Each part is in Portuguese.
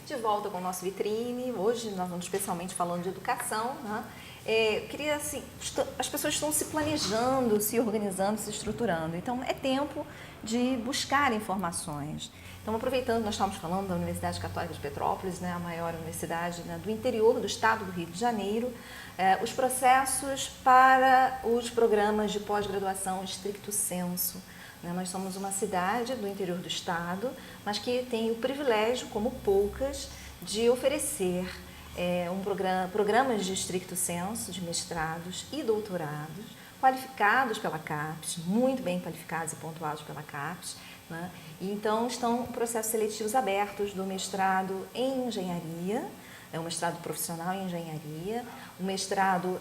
De volta com o nosso Vitrine. Hoje nós vamos especialmente falando de educação, né? Queria, assim, as pessoas estão se planejando, se organizando, se estruturando. Então, é tempo de buscar informações. Então, aproveitando, nós estamos falando da Universidade Católica de Petrópolis, né, a maior universidade, né, do interior do estado do Rio de Janeiro, os processos para os programas de pós-graduação estricto sensu. Nós somos uma cidade do interior do estado, mas que tem o privilégio, como poucas, de oferecer programas de estricto sensu, de mestrados e doutorados, qualificados pela CAPES, muito bem qualificados e pontuados pela CAPES, né? E então estão processos seletivos abertos do mestrado em engenharia, um mestrado profissional em engenharia, o mestrado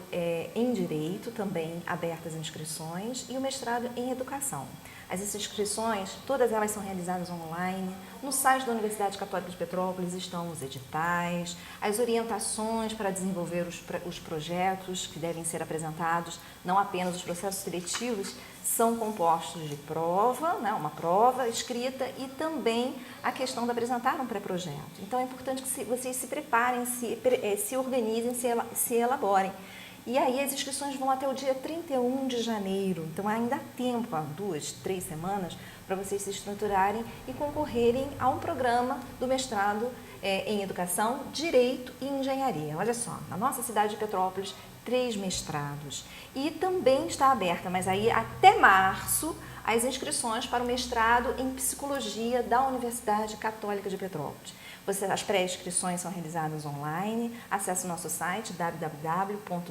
em direito, também abertas inscrições, e o mestrado em educação. As inscrições, todas elas são realizadas online. No site da Universidade Católica de Petrópolis estão os editais, as orientações para desenvolver os projetos que devem ser apresentados, não apenas os processos seletivos, são compostos de prova, né, uma prova escrita e também a questão de apresentar um pré-projeto. Então é importante que vocês se preparem, se organizem, se elaborem. E aí as inscrições vão até o dia 31 de janeiro, então ainda há tempo, há 2, 3 semanas, para vocês se estruturarem e concorrerem a um programa do mestrado em Educação, Direito e Engenharia. Olha só, na nossa cidade de Petrópolis, 3 mestrados. E também está aberta, mas aí até março, as inscrições para o mestrado em Psicologia da Universidade Católica de Petrópolis. As pré-inscrições são realizadas online. Acesse o nosso site www.cp.br.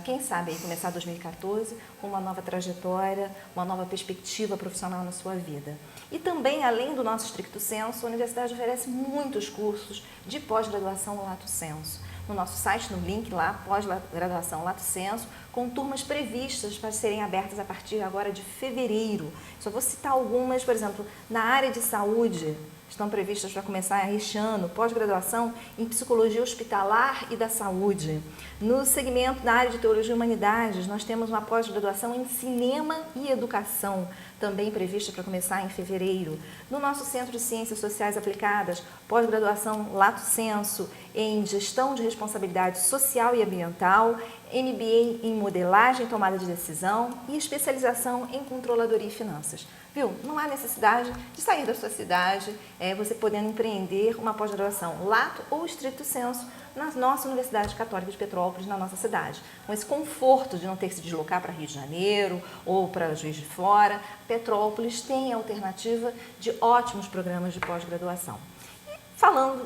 Quem sabe aí começar 2014 com uma nova trajetória, uma nova perspectiva profissional na sua vida. E também, além do nosso estricto sensu, a universidade oferece muitos cursos de pós-graduação lato sensu. No nosso site, no link lá, pós-graduação lato sensu, com turmas previstas para serem abertas a partir agora de fevereiro. Só vou citar algumas, por exemplo, na área de saúde, estão previstas para começar este ano, pós-graduação em Psicologia Hospitalar e da Saúde. No segmento da área de Teologia e Humanidades, nós temos uma pós-graduação em Cinema e Educação, também prevista para começar em fevereiro. No nosso Centro de Ciências Sociais Aplicadas, pós-graduação lato sensu em Gestão de Responsabilidade Social e Ambiental, MBA em Modelagem e Tomada de Decisão e especialização em Controladoria e Finanças. Viu? Não há necessidade de sair da sua cidade, você podendo empreender uma pós-graduação lato ou estricto sensu na nossa Universidade Católica de Petrópolis, na nossa cidade. Com esse conforto de não ter que se deslocar para Rio de Janeiro ou para Juiz de Fora, Petrópolis tem a alternativa de ótimos programas de pós-graduação.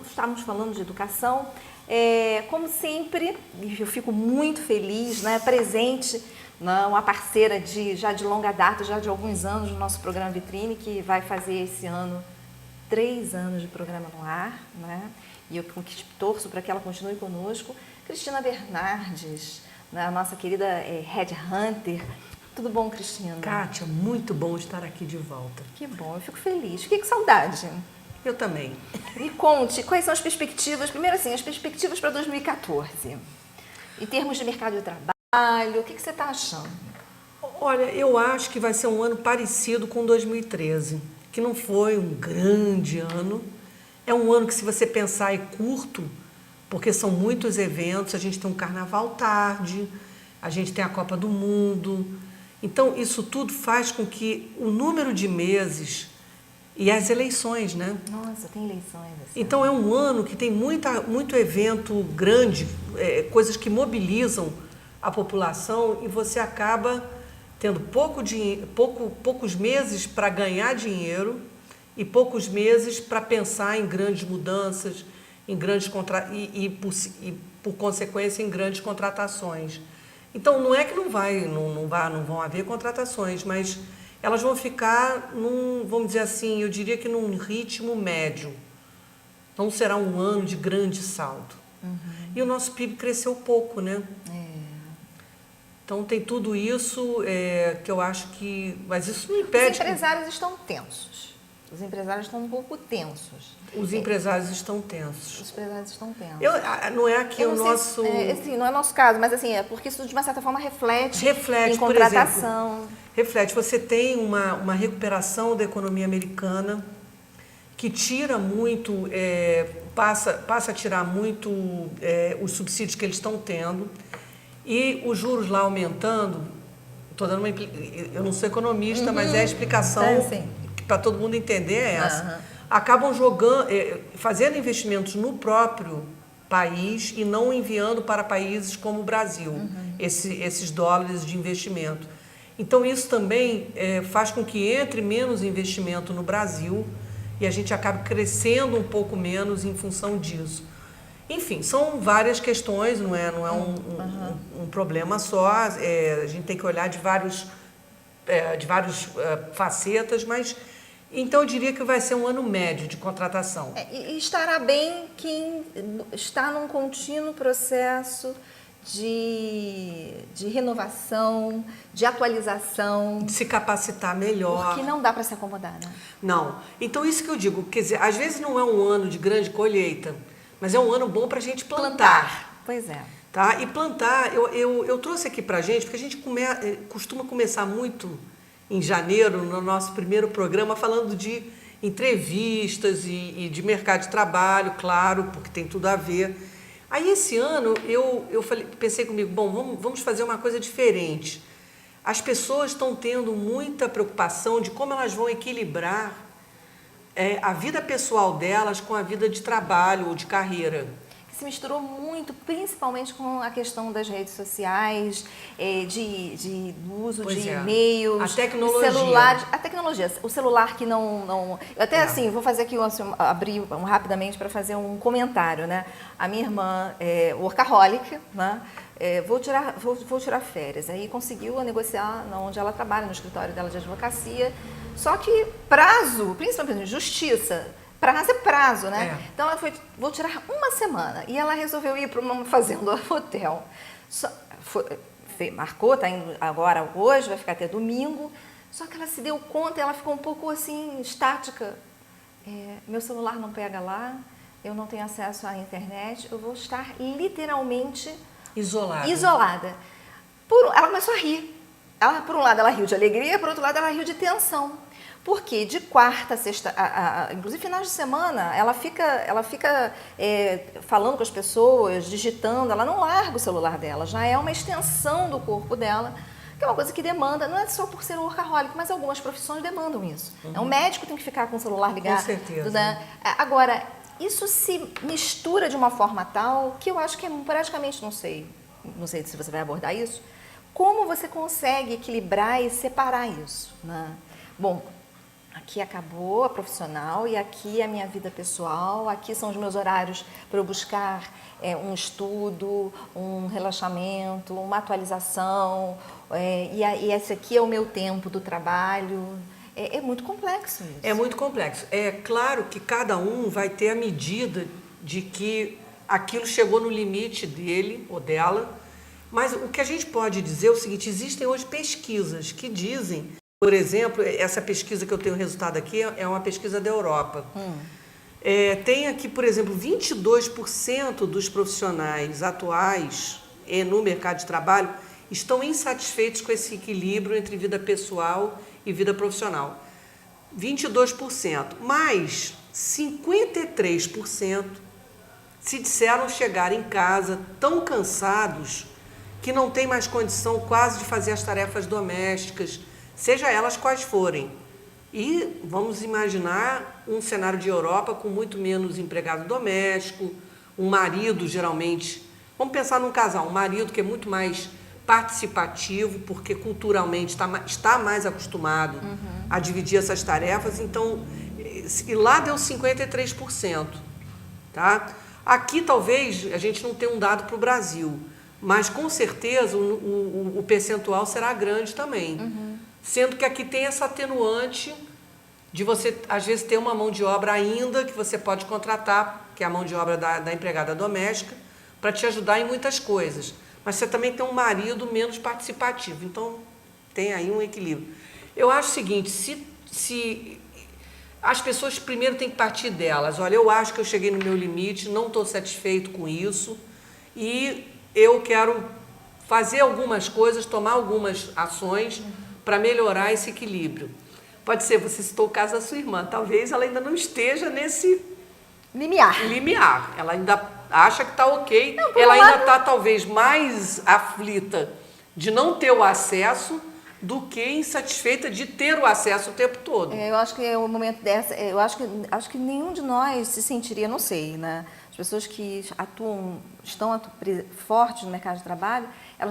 Estamos falando de educação, como sempre, eu fico muito feliz, né, presente, uma parceira já de longa data, já de alguns anos, no nosso programa Vitrine, que vai fazer esse ano 3 anos de programa no ar, né? E eu torço para que ela continue conosco. Cristina Bernardes, né, a nossa querida Headhunter. Tudo bom, Cristina? Kátia, muito bom estar aqui de volta. Que bom, eu fico feliz. Fiquei com saudade. Eu também. Me conte, quais são as perspectivas, primeiro assim, as perspectivas para 2014, em termos de mercado de trabalho, o que você está achando? Olha, eu acho que vai ser um ano parecido com 2013, que não foi um grande ano. É um ano que, se você pensar, é curto, porque são muitos eventos. A gente tem um carnaval tarde, a gente tem a Copa do Mundo. Então, isso tudo faz com que o número de meses e as eleições, né? Nossa, tem eleições. Assim. Então, é um ano que tem muito evento grande, coisas que mobilizam a população, e você acaba tendo poucos meses para ganhar dinheiro e poucos meses para pensar em grandes mudanças, em grandes por consequência, em grandes contratações. Então, não é que não vão haver contratações, mas elas vão ficar vamos dizer assim, eu diria que num ritmo médio. Não será um ano de grande salto. Uhum. E o nosso PIB cresceu pouco, né? Então, tem tudo isso que eu acho que... Mas isso não impede... Os empresários estão tensos. Os empresários estão um pouco tensos. Os empresários estão tensos. Os empresários estão tensos. Não é aqui o nosso... Assim, não é nosso caso, mas assim, é porque isso de uma certa forma reflete em por contratação. Exemplo, reflete. Você tem uma recuperação da economia americana que tira muito, passa a tirar muito os subsídios que eles estão tendo, e os juros lá aumentando. Eu não sou economista, mas é a explicação para todo mundo entender é essa. Acabam jogando, fazendo investimentos no próprio país e não enviando para países como o Brasil, esses dólares de investimento. Então, isso também faz com que entre menos investimento no Brasil e a gente acabe crescendo um pouco menos em função disso. Enfim, são várias questões, não é um problema só, a gente tem que olhar de várias facetas, mas então eu diria que vai ser um ano médio de contratação. E estará bem quem está num contínuo processo de renovação, de atualização. De se capacitar melhor. Porque não dá para se acomodar, né? Não. Então, isso que eu digo, quer dizer, às vezes não é um ano de grande colheita, mas é um ano bom para a gente plantar. Pois é. Tá? E plantar, eu trouxe aqui para a gente, porque a gente costuma começar muito em janeiro, no nosso primeiro programa, falando de entrevistas e de mercado de trabalho, claro, porque tem tudo a ver. Aí, esse ano, eu pensei comigo, bom, vamos fazer uma coisa diferente. As pessoas estão tendo muita preocupação de como elas vão equilibrar a vida pessoal delas com a vida de trabalho ou de carreira. Se misturou muito, principalmente com a questão das redes sociais, do uso de e-mails, a tecnologia. Celulares, a tecnologia. O celular que não... Eu até assim, vou fazer aqui, abrir rapidamente para fazer um comentário, né? A minha irmã é workaholic, né? Vou tirar férias. Aí conseguiu negociar onde ela trabalha, no escritório dela de advocacia. Só que prazo, principalmente justiça, prazo é prazo, né? Então ela vou tirar uma semana. E ela resolveu ir para uma fazenda hotel. Marcou, está indo agora hoje, vai ficar até domingo. Só que ela se deu conta, ela ficou um pouco assim, estática. Meu celular não pega lá, eu não tenho acesso à internet, eu vou estar literalmente isolada. Ela começou a rir. Por um lado ela riu de alegria, por outro lado ela riu de tensão. Porque de quarta a sexta, inclusive finais de semana, ela fica falando com as pessoas, digitando, ela não larga o celular dela, já é uma extensão do corpo dela, que é uma coisa que demanda, não é só por ser workaholic, mas algumas profissões demandam isso. Um médico tem que ficar com o celular ligado. Com certeza. Agora, isso se mistura de uma forma tal que eu acho que praticamente, não sei se você vai abordar isso, como você consegue equilibrar e separar isso, né? Bom, aqui acabou a profissional e aqui a minha vida pessoal, aqui são os meus horários para eu buscar um estudo, um relaxamento, uma atualização, e esse aqui é o meu tempo do trabalho. É muito complexo isso. É muito complexo. É claro que cada um vai ter a medida de que aquilo chegou no limite dele ou dela, mas o que a gente pode dizer é o seguinte, existem hoje pesquisas que dizem, por exemplo, essa pesquisa que eu tenho resultado aqui é uma pesquisa da Europa. Tem aqui, por exemplo, 22% dos profissionais atuais no mercado de trabalho estão insatisfeitos com esse equilíbrio entre vida pessoal e vida profissional. 22%. Mas 53% se disseram chegar em casa tão cansados que não tem mais condição quase de fazer as tarefas domésticas, seja elas quais forem. E vamos imaginar um cenário de Europa com muito menos empregado doméstico, um marido geralmente, vamos pensar num casal, um marido que é muito mais participativo, porque culturalmente está mais acostumado a dividir essas tarefas, então, e lá deu 53%, tá? Aqui talvez a gente não tenha um dado para o Brasil, mas com certeza o percentual será grande também. Sendo que aqui tem essa atenuante de você, às vezes, ter uma mão de obra ainda que você pode contratar, que é a mão de obra da empregada doméstica, para te ajudar em muitas coisas. Mas você também tem um marido menos participativo, então tem aí um equilíbrio. Eu acho o seguinte, se as pessoas primeiro têm que partir delas. Olha, eu acho que eu cheguei no meu limite, não estou satisfeito com isso e eu quero fazer algumas coisas, tomar algumas ações para melhorar esse equilíbrio. pode ser, você citou o caso da sua irmã, talvez ela ainda não esteja nesse limiar. Ela ainda acha que está ok, não, ela ainda está talvez mais aflita de não ter o acesso do que insatisfeita de ter o acesso o tempo todo. Eu acho que é o momento dessa, eu acho que nenhum de nós se sentiria, não sei, né? As pessoas que estão fortes no mercado de trabalho, eu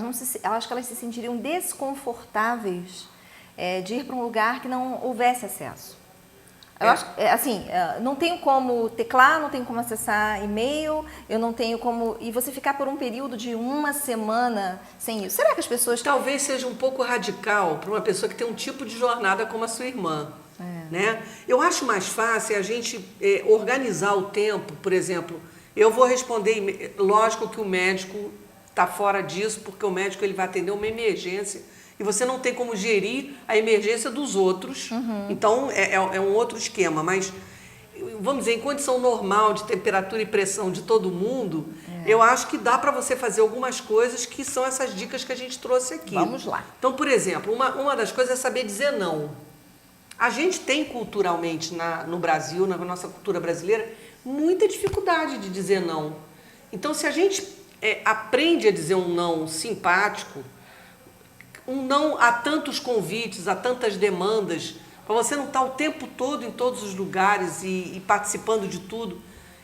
acho que elas se sentiriam desconfortáveis de ir para um lugar que não houvesse acesso. Eu acho, assim, não tenho como teclar, não tenho como acessar e-mail, eu não tenho como... E você ficar por um período de uma semana sem isso. Será que as pessoas... Talvez seja um pouco radical para uma pessoa que tem um tipo de jornada como a sua irmã. Né? Eu acho mais fácil a gente organizar o tempo, por exemplo, eu vou responder, lógico que o médico está fora disso, porque o médico ele vai atender uma emergência e você não tem como gerir a emergência dos outros, então é um outro esquema, mas vamos dizer, em condição normal de temperatura e pressão de todo mundo, eu acho que dá para você fazer algumas coisas que são essas dicas que a gente trouxe aqui. Vamos lá. Então, por exemplo, uma das coisas é saber dizer não. A gente tem culturalmente no Brasil, na nossa cultura brasileira, muita dificuldade de dizer não. Então, se a gente aprende a dizer um não simpático, um não a tantos convites, a tantas demandas, para você não estar o tempo todo em todos os lugares e participando de tudo.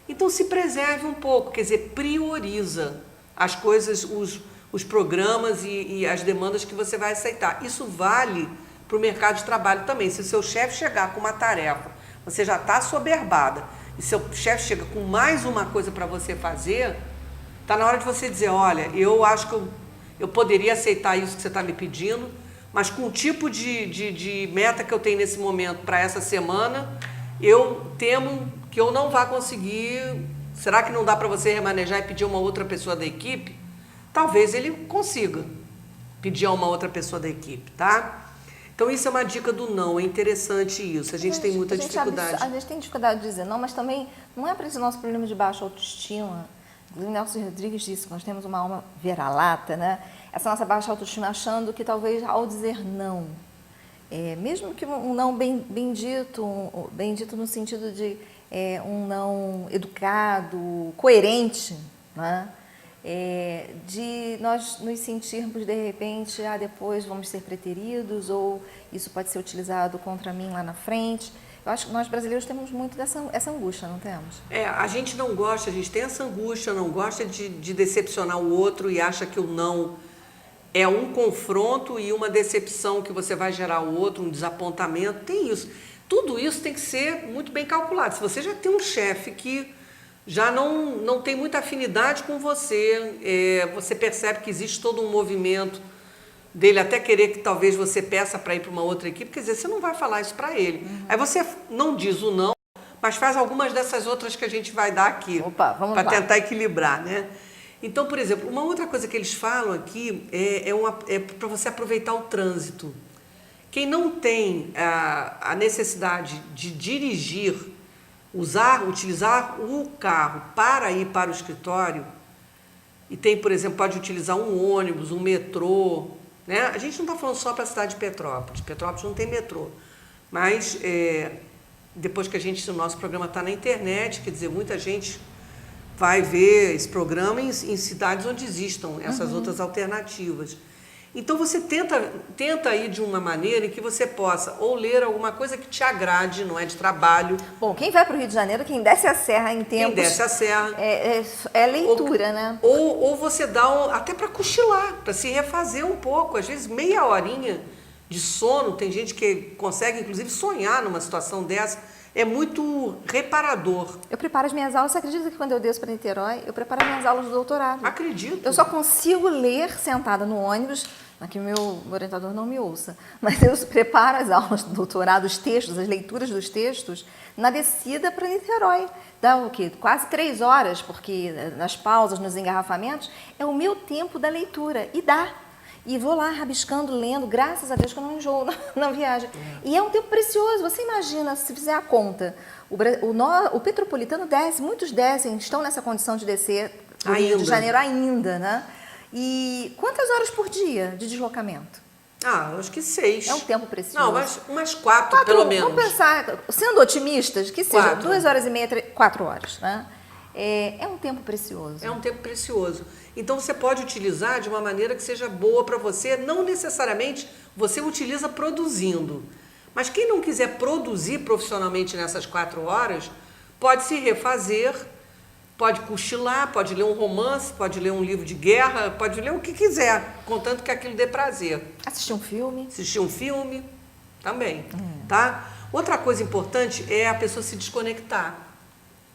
Então, se preserve um pouco, quer dizer, prioriza as coisas, os programas e as demandas que você vai aceitar. Isso vale para o mercado de trabalho também. Se o seu chefe chegar com uma tarefa, você já está assoberbada, e seu chefe chega com mais uma coisa para você fazer, está na hora de você dizer, olha, eu acho que eu poderia aceitar isso que você está me pedindo, mas com o tipo de meta que eu tenho nesse momento para essa semana, eu temo que eu não vá conseguir. Será que não dá para você remanejar e pedir a uma outra pessoa da equipe? Talvez ele consiga pedir a uma outra pessoa da equipe, tá? Então, isso é uma dica do não, é interessante isso, a gente tem muita dificuldade. A gente tem dificuldade de dizer não, mas também não é para esse nosso problema de baixa autoestima. O Nelson Rodrigues disse que nós temos uma alma vira-lata, né? Essa nossa baixa autoestima achando que talvez ao dizer não, mesmo que um não bem dito no sentido de um não educado, coerente, né? De nós nos sentirmos de repente, depois vamos ser preteridos ou isso pode ser utilizado contra mim lá na frente. Eu acho que nós brasileiros temos muito essa angústia, não temos? A gente não gosta, a gente tem essa angústia, não gosta de decepcionar o outro e acha que o não é um confronto e uma decepção que você vai gerar ao outro, um desapontamento, tem isso. Tudo isso tem que ser muito bem calculado. Se você já tem um chefe que já não tem muita afinidade com você, você percebe que existe todo um movimento dele até querer que talvez você peça para ir para uma outra equipe, quer dizer, você não vai falar isso para ele. Aí você não diz o não, mas faz algumas dessas outras que a gente vai dar aqui, para tentar equilibrar, né? Então, por exemplo, uma outra coisa que eles falam aqui é para você aproveitar o trânsito. Quem não tem a necessidade de dirigir, utilizar o carro para ir para o escritório, e tem, por exemplo, pode utilizar um ônibus, um metrô, né? A gente não está falando só para a cidade de Petrópolis. Petrópolis não tem metrô. Mas depois que o nosso programa está na internet, quer dizer, muita gente vai ver esse programa em cidades onde existam essas outras alternativas. Então você tenta ir de uma maneira em que você possa ou ler alguma coisa que te agrade, não é de trabalho. Bom, quem vai para o Rio de Janeiro, quem desce a serra em tempos... Quem desce a serra. É leitura, né? Ou você dá até para cochilar, para se refazer um pouco. Às vezes meia horinha de sono, tem gente que consegue inclusive sonhar numa situação dessa. É muito reparador. Eu preparo as minhas aulas, você acredita que quando eu desço para Niterói, eu preparo as minhas aulas do doutorado? Acredito. Eu só consigo ler sentada no ônibus, que o meu orientador não me ouça, mas eu preparo as aulas do doutorado, os textos, as leituras dos textos, na descida para Niterói. Dá o quê? Quase 3 horas, porque nas pausas, nos engarrafamentos, é o meu tempo da leitura, e dá. E vou lá rabiscando, lendo, graças a Deus que eu não enjoo na viagem. E é um tempo precioso, você imagina, se fizer a conta, o petropolitano desce, muitos descem, estão nessa condição de descer do Rio de Janeiro ainda, né? E quantas horas por dia de deslocamento? Ah, eu acho que 6. É um tempo precioso. Não, mas umas 4 pelo menos. Vamos pensar, sendo otimistas, que seja 4. 2 horas e meia, 4 horas, né? É um tempo precioso. É um tempo precioso. Então você pode utilizar de uma maneira que seja boa para você, não necessariamente você utiliza produzindo. Mas quem não quiser produzir profissionalmente nessas 4 horas, pode se refazer, pode cochilar, pode ler um romance, pode ler um livro de guerra, pode ler o que quiser, contanto que aquilo dê prazer. Assistir um filme. Assistir um filme também, tá? Outra coisa importante é a pessoa se desconectar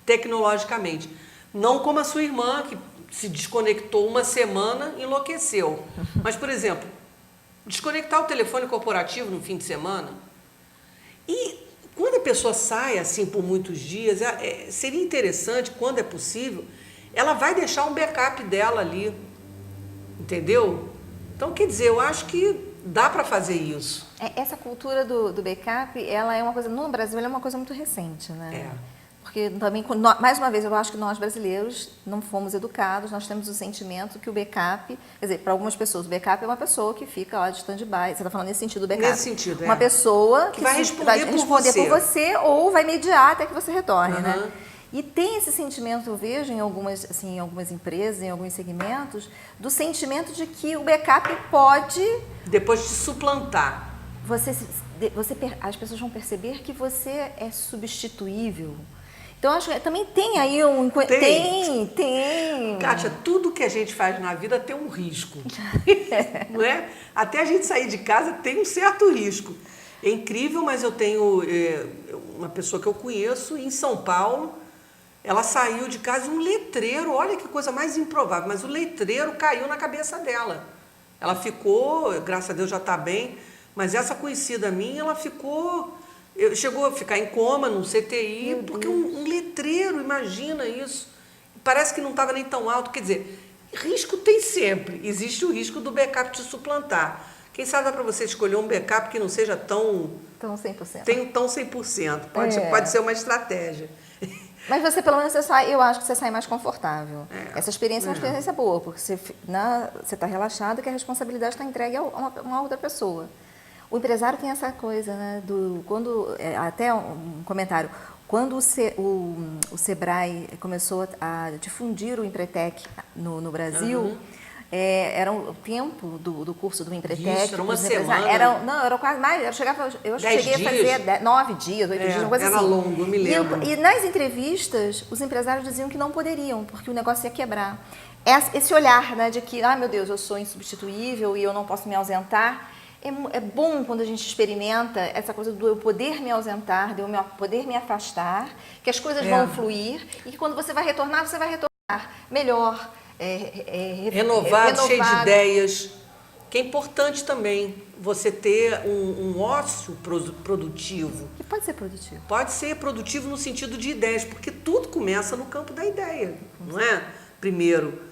tecnologicamente. Não como a sua irmã, que se desconectou uma semana e enlouqueceu. Mas, por exemplo, desconectar o telefone corporativo no fim de semana. E quando a pessoa sai assim por muitos dias, seria interessante, quando é possível, ela vai deixar um backup dela ali. Entendeu? Então, quer dizer, eu acho que dá para fazer isso. Essa cultura do backup, ela é uma coisa, no Brasil, ela é uma coisa muito recente, né? Porque também, mais uma vez, eu acho que nós brasileiros não fomos educados, nós temos o sentimento que o backup, quer dizer, para algumas pessoas, o backup é uma pessoa que fica lá de stand-by. Você está falando nesse sentido do backup? Nesse sentido, uma pessoa que vai responder por você ou vai mediar até que você retorne, né? E tem esse sentimento, eu vejo em algumas empresas, em alguns segmentos, do sentimento de que o backup pode... Depois de suplantar. As pessoas vão perceber que você é substituível. Então, acho que também tem aí um... Tem. Kátia, tudo que a gente faz na vida tem um risco. Não é? Até a gente sair de casa tem um certo risco. É incrível, mas eu tenho uma pessoa que eu conheço em São Paulo. Ela saiu de casa e um letreiro, olha que coisa mais improvável, mas o letreiro caiu na cabeça dela. Ela ficou, graças a Deus já está bem, mas essa conhecida minha, ela chegou a ficar em coma num CTI, porque um letreiro, imagina isso. Parece que não estava nem tão alto. Quer dizer, risco tem sempre. Existe o risco do backup te suplantar. Quem sabe dá para você escolher um backup que não seja tão 100%. Tão 100%. Pode ser uma estratégia. Mas você, pelo menos, eu acho que você sai mais confortável. Essa experiência é uma experiência boa, porque você está relaxado e que a responsabilidade está entregue a uma outra pessoa. O empresário tem essa coisa, né? Até um comentário. Quando o Sebrae começou a difundir o Empretec no Brasil, era o tempo do curso do Empretec. Isso, era uma semana. Era quase mais. Eu cheguei a fazer 9 dias, 8 dias, uma coisa assim. Era longo, eu me lembro. E nas entrevistas, os empresários diziam que não poderiam, porque o negócio ia quebrar. Esse olhar, né, de que, meu Deus, eu sou insubstituível e eu não posso me ausentar. É bom quando a gente experimenta essa coisa do eu poder me ausentar, de eu poder me afastar, que as coisas vão fluir e que quando você vai retornar melhor, renovado, cheio de ideias. Que é importante também você ter um ócio produtivo. Que pode ser produtivo. Pode ser produtivo no sentido de ideias, porque tudo começa no campo da ideia, não é? Primeiro.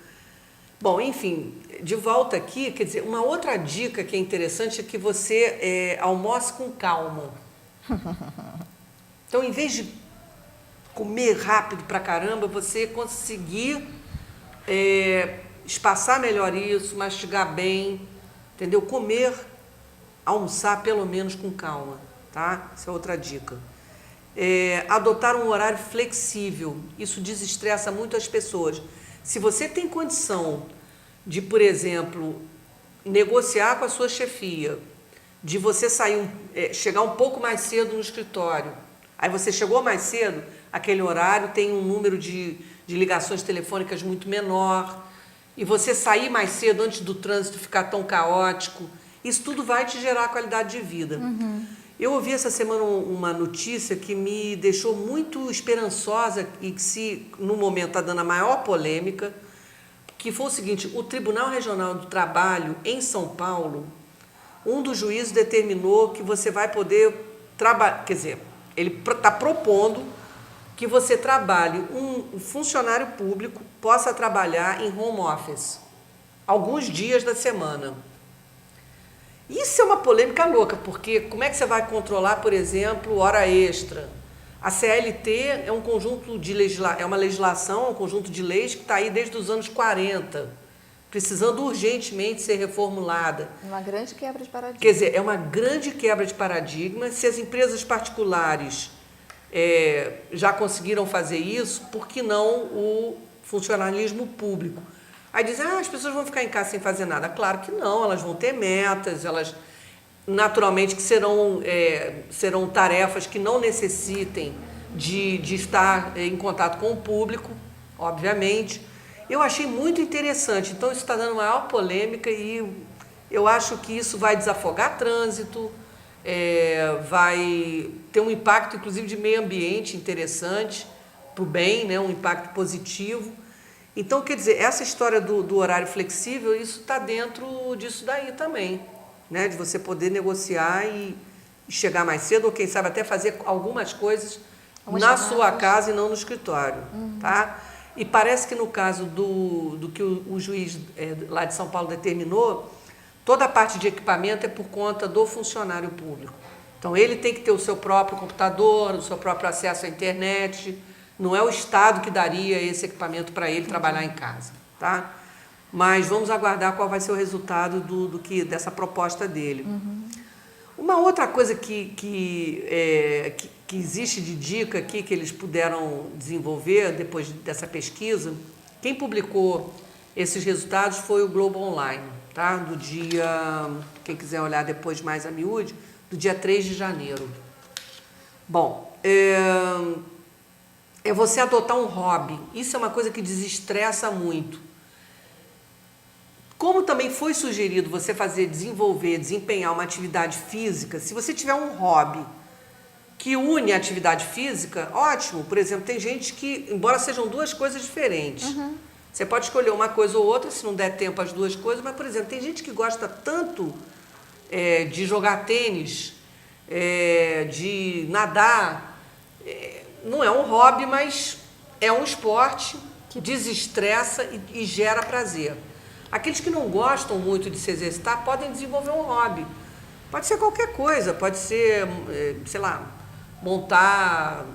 Bom, enfim, de volta aqui, quer dizer, uma outra dica que é interessante é que você almoce com calma. Então, em vez de comer rápido pra caramba, você conseguir espaçar melhor isso, mastigar bem, entendeu? Almoçar pelo menos com calma, tá? Essa é outra dica. Adotar um horário flexível, isso desestressa muito as pessoas. Se você tem condição de, por exemplo, negociar com a sua chefia, de você chegar um pouco mais cedo no escritório, aí você chegou mais cedo, aquele horário tem um número de ligações telefônicas muito menor, e você sair mais cedo antes do trânsito ficar tão caótico, isso tudo vai te gerar qualidade de vida. Eu ouvi essa semana uma notícia que me deixou muito esperançosa e que no momento está dando a maior polêmica, que foi o seguinte: o Tribunal Regional do Trabalho em São Paulo, um dos juízes determinou que você vai poder trabalhar, quer dizer, ele está propondo que você trabalhe, um funcionário público possa trabalhar em home office alguns dias da semana. Isso é uma polêmica louca, porque como é que você vai controlar, por exemplo, hora extra? A CLT é um conjunto de uma legislação, um conjunto de leis que está aí desde os anos 40. precisando urgentemente ser reformulada. Uma grande quebra de paradigma. Quer dizer, é uma grande quebra de paradigma. Se as empresas particulares já conseguiram fazer isso, por que não o funcionalismo público? Aí dizem, as pessoas vão ficar em casa sem fazer nada. Claro que não, elas vão ter metas, elas naturalmente que serão tarefas que não necessitem de estar em contato com o público, obviamente. Eu achei muito interessante, então isso está dando maior polêmica e eu acho que isso vai desafogar trânsito, vai ter um impacto, inclusive, de meio ambiente interessante, para o bem, né? Um impacto positivo. Então, quer dizer, essa história do horário flexível, isso está dentro disso daí também, né? De você poder negociar e chegar mais cedo, ou quem sabe até fazer algumas coisas na sua casa e não no escritório, tá? E parece que no caso do que o juiz lá de São Paulo determinou, toda a parte de equipamento é por conta do funcionário público. Então, ele tem que ter o seu próprio computador, o seu próprio acesso à internet. Não é o Estado que daria esse equipamento para ele trabalhar em casa, tá? Mas vamos aguardar qual vai ser o resultado dessa proposta dele. Uma outra coisa que existe de dica aqui, que eles puderam desenvolver depois dessa pesquisa, quem publicou esses resultados foi o Globo Online, tá? Do dia, quem quiser olhar depois mais a miúde, do dia 3 de janeiro. Bom, é você adotar um hobby. Isso é uma coisa que desestressa muito. Como também foi sugerido você desempenhar uma atividade física, se você tiver um hobby que une a atividade física, ótimo. Por exemplo, tem gente que, embora sejam duas coisas diferentes, você pode escolher uma coisa ou outra, se não der tempo as duas coisas, mas, por exemplo, tem gente que gosta tanto de jogar tênis, de nadar, não é um hobby, mas é um esporte que desestressa e gera prazer. Aqueles que não gostam muito de se exercitar podem desenvolver um hobby. Pode ser qualquer coisa, pode ser, sei lá, montar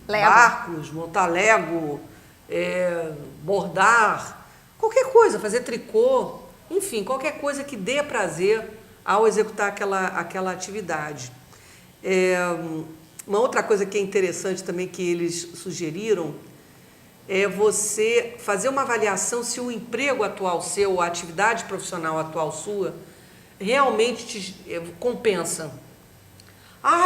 barcos, montar Lego, bordar, qualquer coisa, fazer tricô, enfim, qualquer coisa que dê prazer ao executar aquela atividade. Uma outra coisa que é interessante também que eles sugeriram é você fazer uma avaliação se o emprego atual seu, ou a atividade profissional atual sua, realmente te compensa.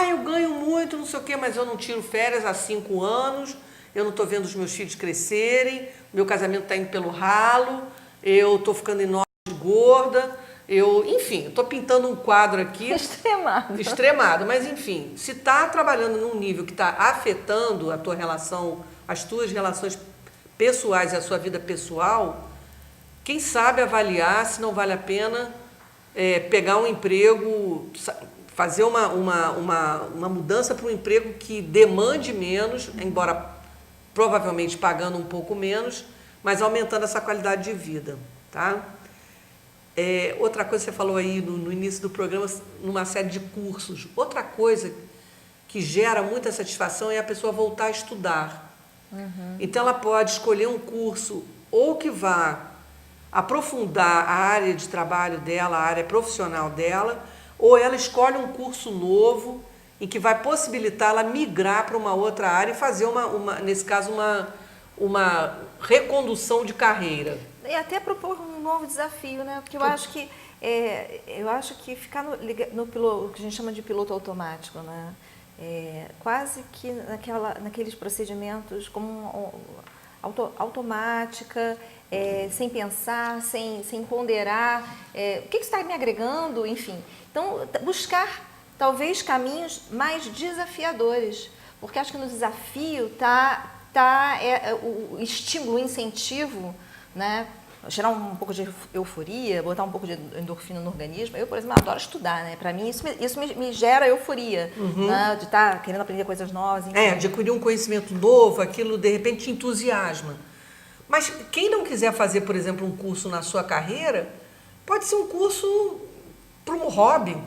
Eu ganho muito, não sei o quê, mas eu não tiro férias há 5 anos, eu não estou vendo os meus filhos crescerem, meu casamento está indo pelo ralo, eu estou ficando enorme de gorda, enfim, estou pintando um quadro aqui. Extremado, mas enfim, se está trabalhando num nível que está afetando a tua relação, as tuas relações pessoais e a sua vida pessoal, quem sabe avaliar se não vale a pena pegar um emprego, fazer uma mudança para um emprego que demande menos, embora provavelmente pagando um pouco menos, mas aumentando essa qualidade de vida, tá? Outra coisa que você falou aí no início do programa, numa série de cursos. Outra coisa que gera muita satisfação é a pessoa voltar a estudar. Então, ela pode escolher um curso ou que vá aprofundar a área de trabalho dela, a área profissional dela, ou ela escolhe um curso novo em que vai possibilitar ela migrar para uma outra área e fazer, nesse caso, uma recondução de carreira. E até propor um novo desafio, né? Porque eu acho que ficar no piloto, o que a gente chama de piloto automático, né? Quase que naqueles procedimentos como automática, sem pensar, sem ponderar, o que está me agregando, enfim. Então, buscar talvez caminhos mais desafiadores, porque acho que no desafio está o estímulo, o incentivo, né? Gerar um pouco de euforia, botar um pouco de endorfina no organismo. Eu, por exemplo, adoro estudar, né? Para mim, isso me gera euforia, né? De estar querendo aprender coisas novas. Enfim. Adquirir um conhecimento novo, aquilo de repente te entusiasma. Mas quem não quiser fazer, por exemplo, um curso na sua carreira, pode ser um curso para um hobby.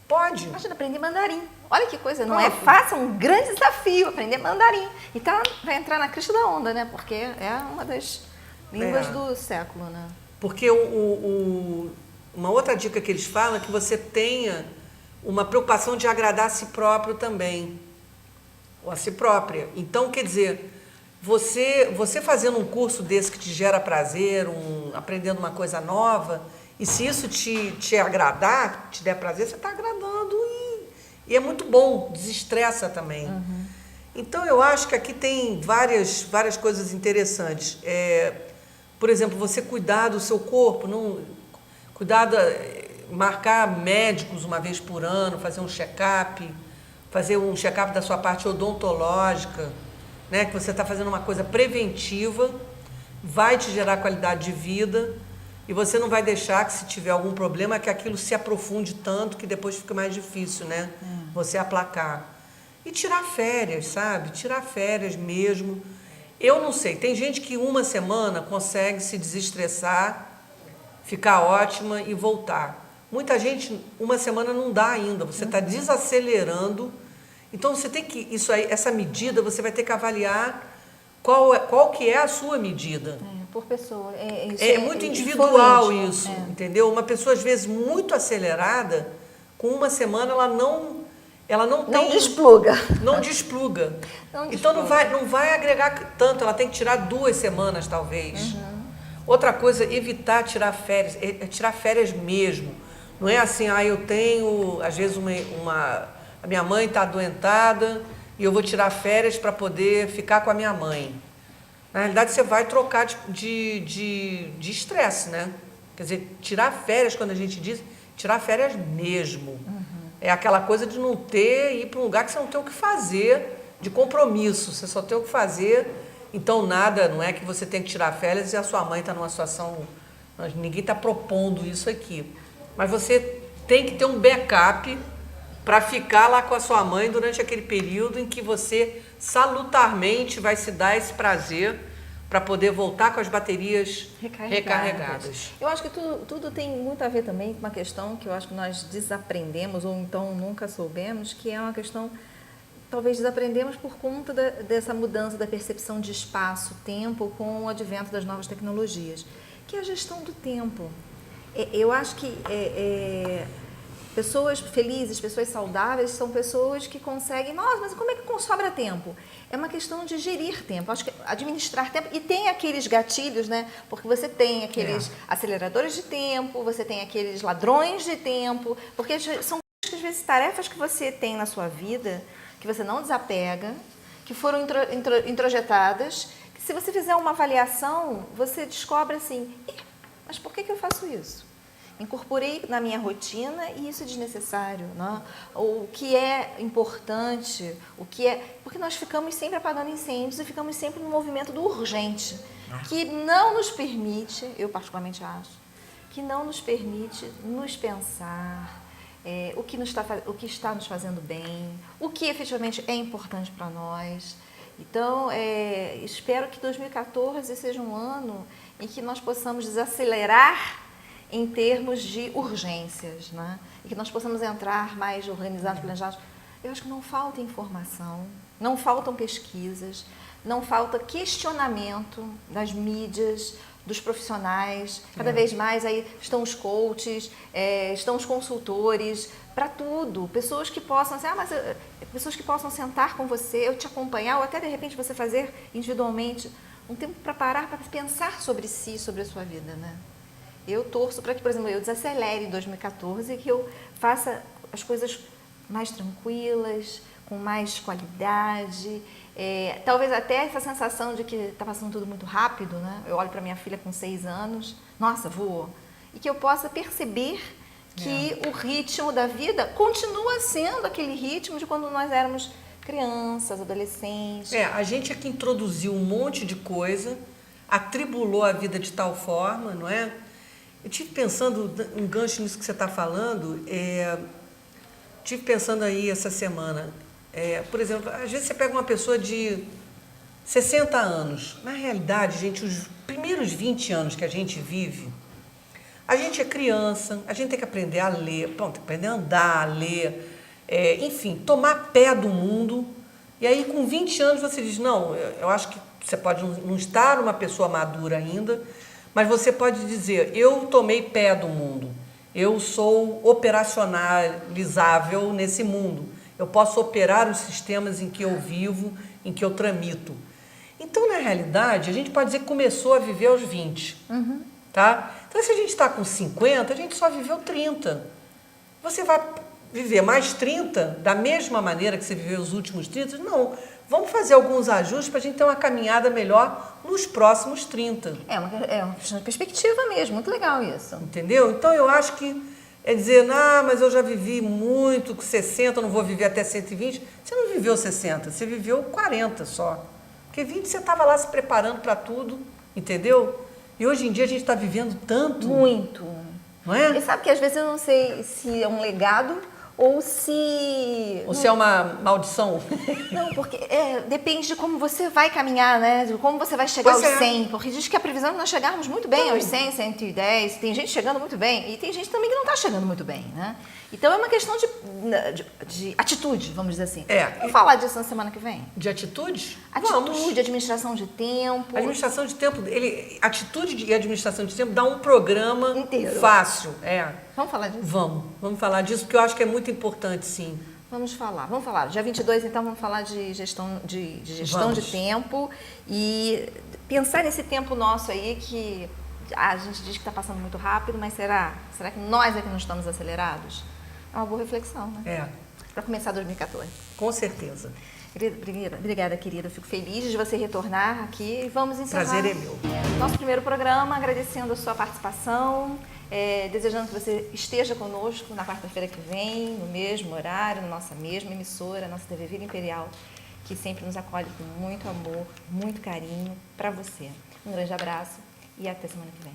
Pode. Imagina, aprender mandarim. Olha que coisa, não é fácil, é um grande desafio aprender mandarim. Então, vai entrar na crista da onda, né? Porque é uma das línguas do século, né? Porque uma outra dica que eles falam é que você tenha uma preocupação de agradar a si próprio também, ou a si própria. Então, quer dizer, você fazendo um curso desse que te gera prazer, aprendendo uma coisa nova, e se isso te agradar, te der prazer, você está agradando e é muito bom, desestressa também. Então, eu acho que aqui tem várias coisas interessantes. Por exemplo, você cuidar do seu corpo, marcar médicos uma vez por ano, fazer um check-up da sua parte odontológica, né? Que você está fazendo uma coisa preventiva, vai te gerar qualidade de vida e você não vai deixar que, se tiver algum problema, que aquilo se aprofunde tanto que depois fica mais difícil, né? Você aplacar. E tirar férias, sabe? Tirar férias mesmo. Eu não sei, tem gente que uma semana consegue se desestressar, ficar ótima e voltar. Muita gente, uma semana não dá ainda, você está desacelerando. Então, você tem que, essa medida, você vai ter que avaliar qual que é a sua medida. Por pessoa. É muito individual isso, entendeu? Uma pessoa, às vezes, muito acelerada, com uma semana, ela não despluga. Não despluga. Então, não vai agregar tanto, ela tem que tirar 2 semanas, talvez. Outra coisa, evitar tirar férias, tirar férias mesmo. Não é assim, eu tenho, às vezes, a minha mãe está adoentada e eu vou tirar férias para poder ficar com a minha mãe. Na realidade, você vai trocar de estresse, né? Quer dizer, tirar férias, quando a gente diz, tirar férias mesmo. É aquela coisa de não ir para um lugar que você não tem o que fazer, de compromisso, você só tem o que fazer. Então, não é que você tem que tirar férias e a sua mãe está numa situação... Ninguém está propondo isso aqui. Mas você tem que ter um backup para ficar lá com a sua mãe durante aquele período em que você salutarmente vai se dar esse prazer para poder voltar com as baterias recarregadas. Eu acho que tudo tem muito a ver também com uma questão que eu acho que nós desaprendemos ou então nunca soubemos, que é uma questão, talvez desaprendemos por conta dessa mudança da percepção de espaço-tempo com o advento das novas tecnologias, que é a gestão do tempo. Eu acho que pessoas felizes, pessoas saudáveis, são pessoas que conseguem... Nossa, mas como é que sobra tempo? É uma questão de gerir tempo, acho que administrar tempo. E tem aqueles gatilhos, né? Porque você tem aqueles aceleradores de tempo, você tem aqueles ladrões de tempo, porque são, às vezes, tarefas que você tem na sua vida, que você não desapega, que foram introjetadas, que se você fizer uma avaliação, você descobre assim, mas por que eu faço isso? Incorporei na minha rotina e isso é desnecessário, né? O que é importante, porque nós ficamos sempre apagando incêndios e ficamos sempre no movimento do urgente, que não nos permite, eu particularmente acho, que não nos permite nos pensar o que está nos fazendo bem, o que efetivamente é importante para nós. Então, espero que 2014 seja um ano em que nós possamos desacelerar em termos de urgências, né? E que nós possamos entrar mais organizados, planejados. Eu acho que não falta informação, não faltam pesquisas, não falta questionamento das mídias, dos profissionais. Cada vez mais aí estão os coaches, estão os consultores, para tudo. Pessoas que possam pessoas que possam sentar com você, eu te acompanhar, ou até de repente você fazer individualmente um tempo para parar, para pensar sobre si, sobre a sua vida, né? Eu torço para que, por exemplo, eu desacelere em 2014 e que eu faça as coisas mais tranquilas, com mais qualidade. Talvez até essa sensação de que está passando tudo muito rápido, né? Eu olho para minha filha com 6 anos, nossa, voou. E que eu possa perceber que o ritmo da vida continua sendo aquele ritmo de quando nós éramos crianças, adolescentes. A gente é que introduziu um monte de coisa, atribulou a vida de tal forma, não é? Eu estive pensando, um gancho nisso que você está falando, estive pensando aí essa semana, por exemplo, às vezes você pega uma pessoa de 60 anos, na realidade, gente, os primeiros 20 anos que a gente vive, a gente é criança, a gente tem que aprender a ler, tem que aprender a andar, a ler, enfim, tomar pé do mundo, e aí com 20 anos você diz, não, eu acho que você pode não estar uma pessoa madura ainda, Mas você pode dizer, eu tomei pé do mundo, eu sou operacionalizável nesse mundo, eu posso operar os sistemas em que eu vivo, em que eu tramito. Então, na realidade, a gente pode dizer que começou a viver aos 20, tá? Então, se a gente está com 50, a gente só viveu 30. Você vai viver mais 30 da mesma maneira que você viveu os últimos 30? Não. Vamos fazer alguns ajustes para a gente ter uma caminhada melhor nos próximos 30. É uma questão de perspectiva mesmo, muito legal isso. Entendeu? Então, eu acho que é dizer, mas eu já vivi muito, com 60, não vou viver até 120. Você não viveu 60, você viveu 40 só. Porque 20 você estava lá se preparando para tudo, entendeu? E hoje em dia a gente está vivendo tanto. Muito. Não é? E sabe que às vezes eu não sei se é um legado ou se... Ou se é uma maldição. Não, porque depende de como você vai caminhar, né? De como você vai chegar Pois aos é. 100. Porque diz que a previsão é nós chegarmos muito bem aos 100, 110. Tem gente chegando muito bem e tem gente também que não está chegando muito bem, né? Então é uma questão de atitude, vamos dizer assim. Vamos falar disso na semana que vem? De atitudes? Atitude, administração de tempo. Administração de tempo, atitude e administração de tempo dá um programa Inteiro. fácil. Vamos falar disso? Vamos falar disso, porque eu acho que é muito importante, sim. Vamos falar. Dia 22, então, vamos falar de gestão de tempo e pensar nesse tempo nosso aí que a gente diz que está passando muito rápido, mas será que nós é que não estamos acelerados? É uma boa reflexão, né? Para começar 2014. Com certeza. Obrigada, querida. Eu fico feliz de você retornar aqui. Vamos encerrar. Prazer é meu. Nosso primeiro programa, agradecendo a sua participação, desejando que você esteja conosco na quarta-feira que vem, no mesmo horário, na nossa mesma emissora, nossa TV Vila Imperial, que sempre nos acolhe com muito amor, muito carinho para você. Um grande abraço e até semana que vem.